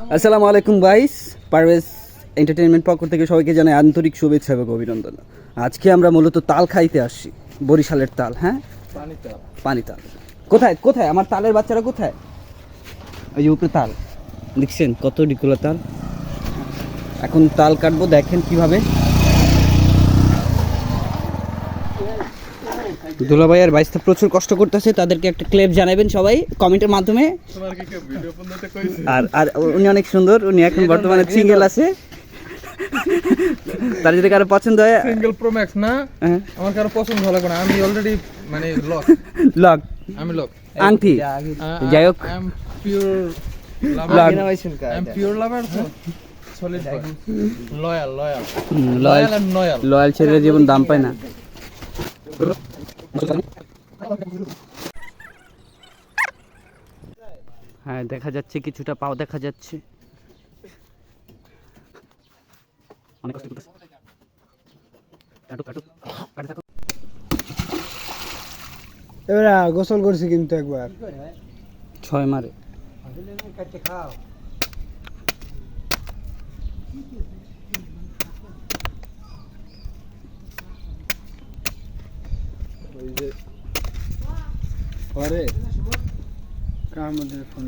আসসালামু আলাইকুম guys, Parvez entertainment পক্ষ থেকে সবাইকে জানাই আন্তরিক শুভেচ্ছা এবং অভিনন্দন। আজকে আমরা মূলত তাল খাইতে আসছি, বরিশালের তাল। হ্যাঁ, পানি তাল। কোথায় কোথায় আমার তালের বাচ্চারা কোথায়? ওই যে উপরে তাল দেখছেন, কত ডিকুলা তাল। এখন তাল কাটবো, দেখেন কিভাবে। দুলাভাই আর বাইস্তা প্রচুর কষ্ট করতেছে, তাদেরকে একটা ক্লেপ জানাবেন সবাই কমেন্টের মাধ্যমে। আর আর উনি অনেক সুন্দর, উনি এখন বর্তমানে সিঙ্গেল আছে। তার যদি কারো পছন্দ হয়, সিঙ্গেল প্রো ম্যাক্স না, আমার কারো পছন্দ হলো না, আমি অলরেডি মানে লক। আমি লক আংটি, যাই হোক, I am pure lover. I am pure lover, solid loyal loyal ছেলের জীবন দাম পায় না। হ্যাঁ, দেখা যাচ্ছে কিছুটা পাও দেখা যাচ্ছে। অনেক কষ্ট করতেছে। এরা গোসল করছি কিন্তু একবার 6 মারে। ওই যে পরে কার মধ্যে ফোন